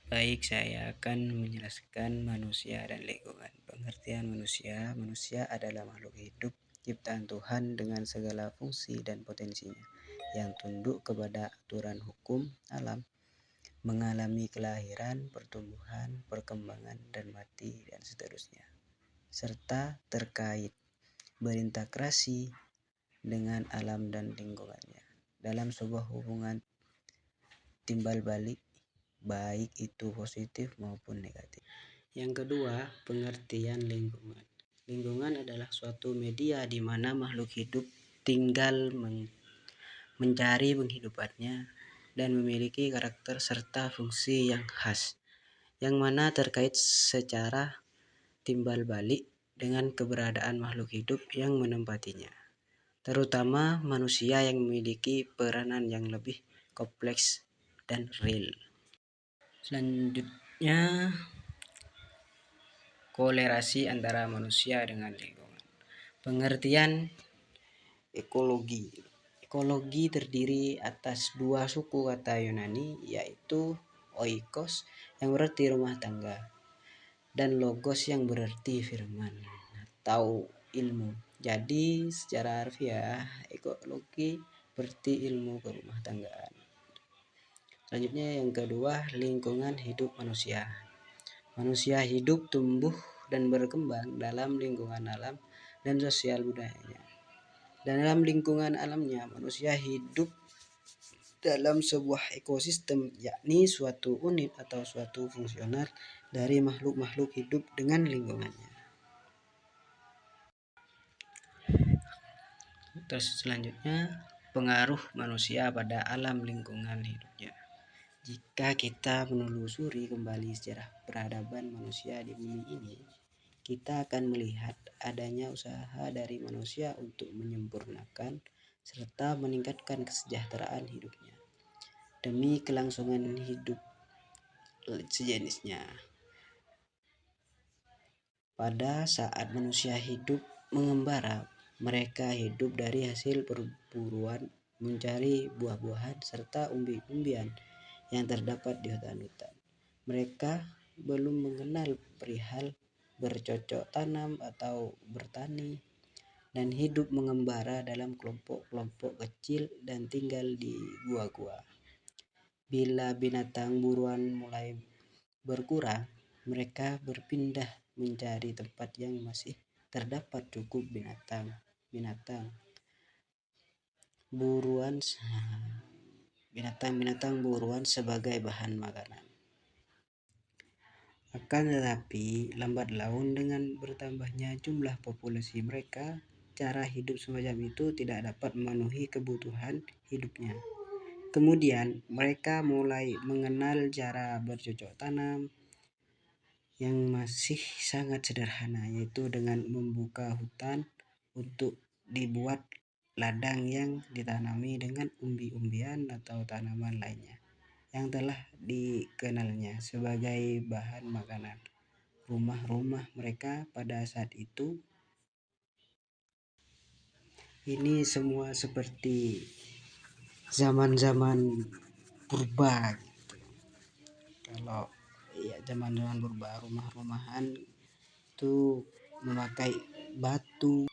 Baik, saya akan menjelaskan manusia dan lingkungan. Pengertian manusia, manusia adalah makhluk hidup ciptaan Tuhan dengan segala fungsi dan potensinya, yang tunduk kepada aturan hukum alam, mengalami kelahiran, pertumbuhan, perkembangan, dan mati, dan seterusnya, serta terkait berinteraksi dengan alam dan lingkungannya dalam sebuah hubungan timbal balik, baik itu positif maupun negatif. Yang kedua, pengertian lingkungan. Lingkungan adalah suatu media di mana makhluk hidup tinggal mencari penghidupannya dan memiliki karakter serta fungsi yang khas, yang mana terkait secara timbal balik dengan keberadaan makhluk hidup yang menempatinya, terutama manusia yang memiliki peranan yang lebih kompleks dan real. Selanjutnya, kolerasi antara manusia dengan lingkungan. Pengertian ekologi. Ekologi terdiri atas dua suku kata Yunani, yaitu oikos yang berarti rumah tangga dan logos yang berarti firman atau ilmu. Jadi secara harfiah ekologi berarti ilmu kerumah tanggaan. Selanjutnya yang kedua, lingkungan hidup manusia. Manusia hidup, tumbuh, dan berkembang dalam lingkungan alam dan sosial budayanya. Dalam lingkungan alamnya, manusia hidup dalam sebuah ekosistem, yakni suatu unit atau suatu fungsional dari makhluk-makhluk hidup dengan lingkungannya. Terus selanjutnya, pengaruh manusia pada alam lingkungan hidupnya. Jika kita menelusuri kembali sejarah peradaban manusia di bumi ini, kita akan melihat adanya usaha dari manusia untuk menyempurnakan serta meningkatkan kesejahteraan hidupnya demi kelangsungan hidup sejenisnya. Pada saat manusia hidup mengembara, mereka hidup dari hasil perburuan, mencari buah-buahan serta umbi-umbian yang terdapat di hutan-hutan. Mereka belum mengenal perihal bercocok tanam atau bertani, dan hidup mengembara dalam kelompok-kelompok kecil dan tinggal di gua-gua. Bila binatang buruan mulai berkurang, mereka berpindah mencari tempat yang masih terdapat cukup binatang buruan sebagai bahan makanan. Akan tetapi, lambat laun dengan bertambahnya jumlah populasi mereka, cara hidup semacam itu tidak dapat memenuhi kebutuhan hidupnya. Kemudian, mereka mulai mengenal cara bercocok tanam yang masih sangat sederhana, yaitu dengan membuka hutan untuk dibuat ladang yang ditanami dengan umbi-umbian atau tanaman lainnya yang telah dikenalnya sebagai bahan makanan. Rumah-rumah mereka pada saat itu ini semua seperti zaman-zaman purba gitu. Kalau zaman-zaman purba, rumah-rumahan itu memakai batu.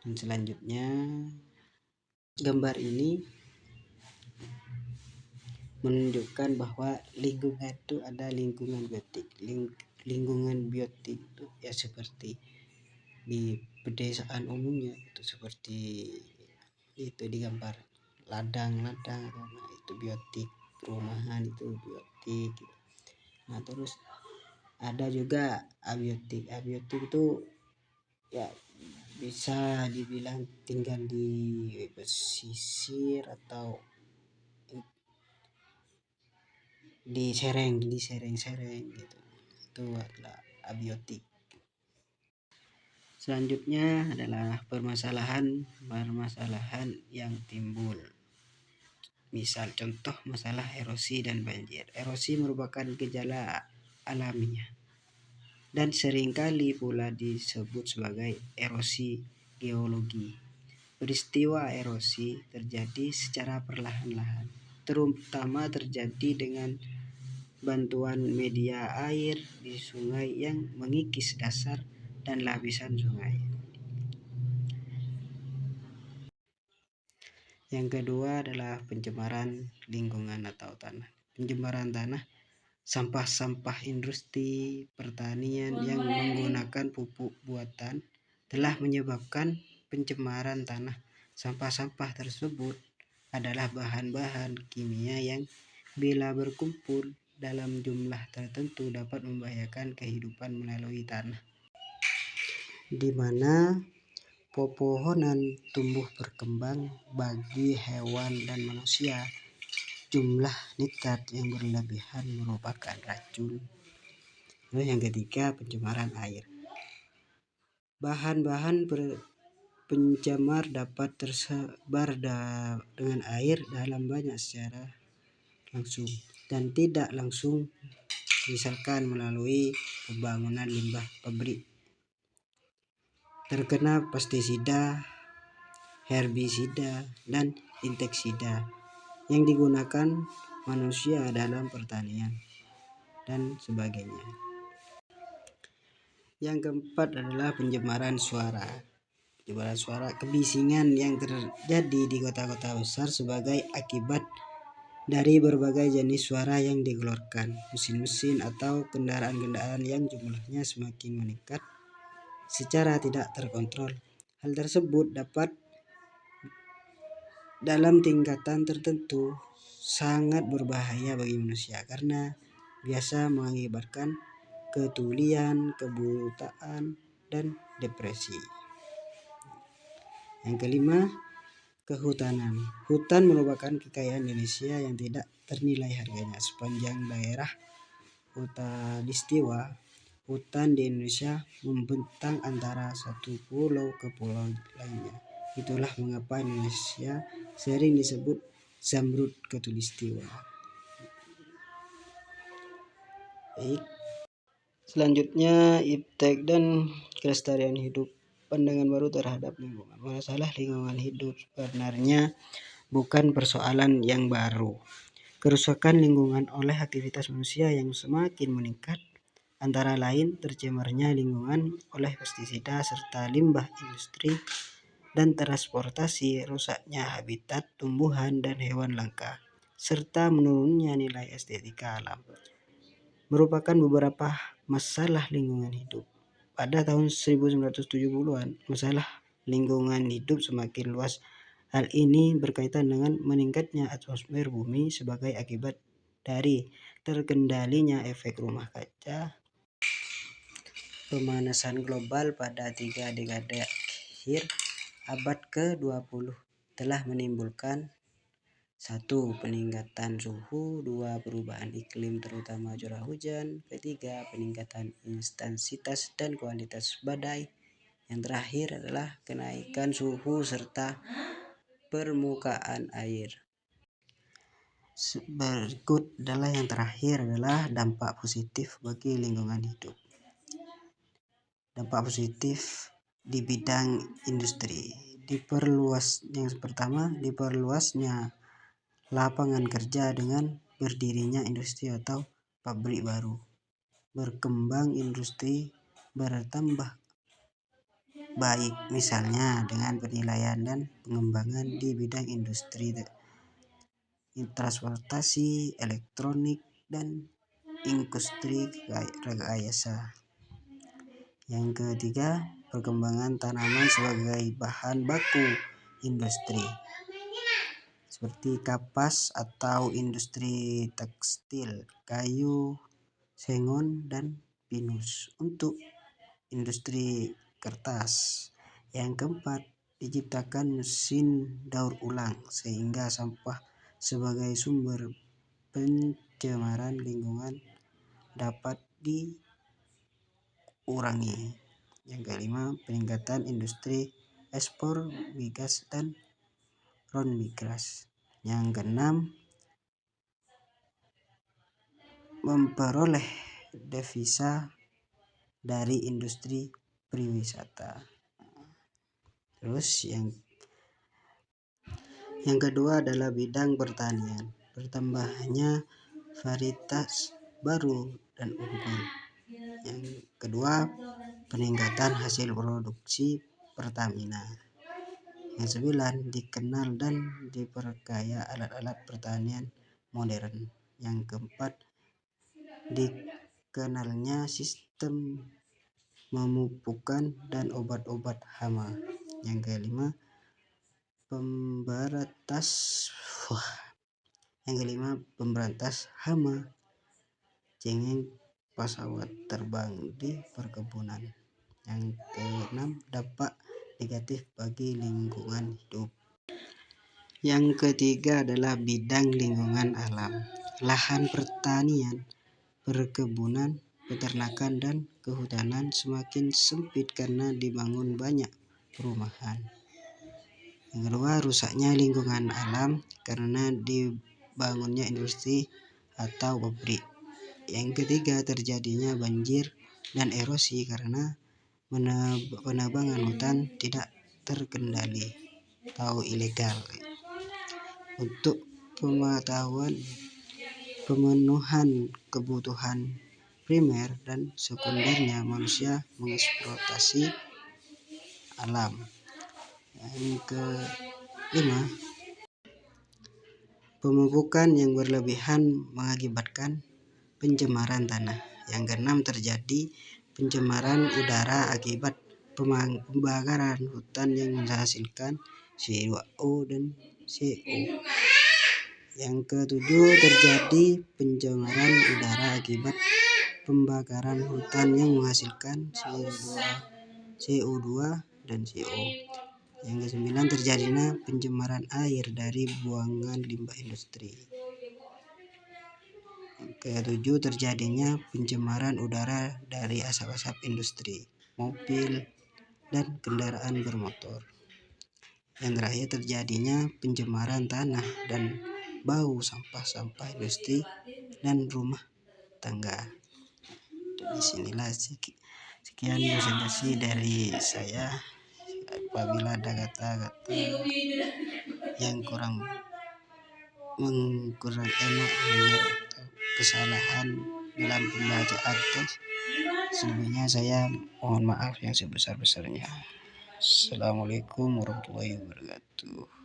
Dan selanjutnya, gambar ini menunjukkan bahwa lingkungan itu ada lingkungan biotik. Lingkungan biotik itu ya seperti di pedesaan umumnya, itu seperti itu di gambar ladang-ladang, nah itu biotik, perumahan itu biotik. Nah terus ada juga abiotik. Abiotik itu ya bisa dibilang tinggal di pesisir atau di sereng-sereng gitu. Itu adalah abiotik. Selanjutnya adalah permasalahan yang timbul. Misal contoh masalah erosi dan banjir. Erosi merupakan gejala alamiah dan seringkali pula disebut sebagai erosi geologi. Peristiwa erosi terjadi secara perlahan-lahan, terutama terjadi dengan bantuan media air di sungai yang mengikis dasar dan lapisan sungai. Yang kedua adalah pencemaran lingkungan atau tanah. Pencemaran tanah, sampah-sampah industri pertanian yang menggunakan pupuk buatan telah menyebabkan pencemaran tanah. Sampah-sampah tersebut adalah bahan-bahan kimia yang bila berkumpul dalam jumlah tertentu dapat membahayakan kehidupan melalui tanah, di mana pepohonan tumbuh berkembang bagi hewan dan manusia. Jumlah nitrat yang berlebihan merupakan racun. Lalu yang ketiga, pencemaran air. Bahan-bahan pencemar dapat tersebar dengan air dalam banyak secara langsung dan tidak langsung, misalkan melalui pembangunan limbah pabrik. Terkena pestisida, herbisida, dan insektisida yang digunakan manusia dalam pertanian dan sebagainya. Yang keempat adalah pencemaran suara. Pencemaran suara, kebisingan yang terjadi di kota-kota besar sebagai akibat dari berbagai jenis suara yang dikeluarkan mesin-mesin atau kendaraan-kendaraan yang jumlahnya semakin meningkat secara tidak terkontrol. Hal tersebut dapat dalam tingkatan tertentu sangat berbahaya bagi manusia karena biasa mengakibatkan ketulian, kebutaan, dan depresi. Yang kelima, kehutanan. Hutan merupakan kekayaan Indonesia yang tidak ternilai harganya. Sepanjang daerah Khatulistiwa, hutan di Indonesia membentang antara satu pulau ke pulau lainnya. Itulah mengapa Indonesia sering disebut Zamrud Khatulistiwa. Baik. Selanjutnya, iptek dan kelestarian hidup. Pandangan baru terhadap lingkungan. Masalah lingkungan hidup sebenarnya bukan persoalan yang baru. Kerusakan lingkungan oleh aktivitas manusia yang semakin meningkat, antara lain tercemarnya lingkungan oleh pestisida serta limbah industri dan transportasi, rusaknya habitat tumbuhan dan hewan langka, serta menurunnya nilai estetika alam, merupakan beberapa masalah lingkungan hidup. Pada tahun 1970-an, masalah lingkungan hidup semakin luas. Hal ini berkaitan dengan meningkatnya atmosfer bumi sebagai akibat dari terkendalinya efek rumah kaca. Pemanasan global pada 3 dekade akhir abad ke-20 telah menimbulkan 1. Peningkatan suhu, 2. Perubahan iklim terutama curah hujan, 3. Peningkatan intensitas dan kualitas badai. Yang terakhir adalah kenaikan suhu serta permukaan air. Berikut adalah yang terakhir adalah dampak positif bagi lingkungan hidup. Dampak positif di bidang industri. Yang pertama, diperluasnya lapangan kerja dengan berdirinya industri atau pabrik baru. Berkembang industri bertambah baik, misalnya dengan penilaian dan pengembangan di bidang industri transportasi, elektronik, dan industri rekayasa. Yang ketiga, perkembangan tanaman sebagai bahan baku industri seperti kapas atau industri tekstil, kayu, sengon, dan pinus untuk industri kertas. Yang keempat, diciptakan mesin daur ulang sehingga sampah sebagai sumber pencemaran lingkungan dapat diurangi. Yang kelima, peningkatan industri ekspor migas dan non-migas. Yang keenam, memperoleh devisa dari industri pariwisata. Terus yang kedua adalah bidang pertanian. Bertambahnya varietas baru dan unggul. Yang kedua, peningkatan hasil produksi Pertamina. Yang 9, dikenal dan diperkaya alat-alat pertanian modern. Yang keempat, dikenalnya sistem memupukan dan obat-obat hama. Yang kelima, pemberantas hama cengeng pesawat terbang di perkebunan. Yang keenam, dampak negatif bagi lingkungan hidup. Yang ketiga adalah bidang lingkungan alam. Lahan pertanian, perkebunan, peternakan, dan kehutanan semakin sempit karena dibangun banyak perumahan. Yang kedua, rusaknya lingkungan alam karena dibangunnya industri atau pabrik. Yang ketiga, terjadinya banjir dan erosi karena penebangan hutan tidak terkendali atau ilegal. Untuk pemenuhan kebutuhan primer dan sekundernya, manusia mengeksploitasi alam. Yang kelima, pemupukan yang berlebihan mengakibatkan pencemaran tanah. Yang keenam, terjadi pencemaran udara akibat pembakaran hutan yang menghasilkan CO2 dan CO. Yang ketujuh, terjadi pencemaran udara akibat pembakaran hutan yang menghasilkan CO2 dan CO. Yang kesembilan, terjadinya pencemaran air dari buangan limbah industri. Yang ketujuh, terjadinya pencemaran udara dari asap-asap industri, mobil, dan kendaraan bermotor. Yang terakhir, terjadinya pencemaran tanah dan bau sampah-sampah industri dan rumah tangga. Disinilah sekian presentasi dari saya. Apabila ada kata-kata yang kurang enak atau kesalahan dalam pembacaan teks, selebihnya saya mohon maaf yang sebesar-besarnya. Assalamualaikum warahmatullahi wabarakatuh.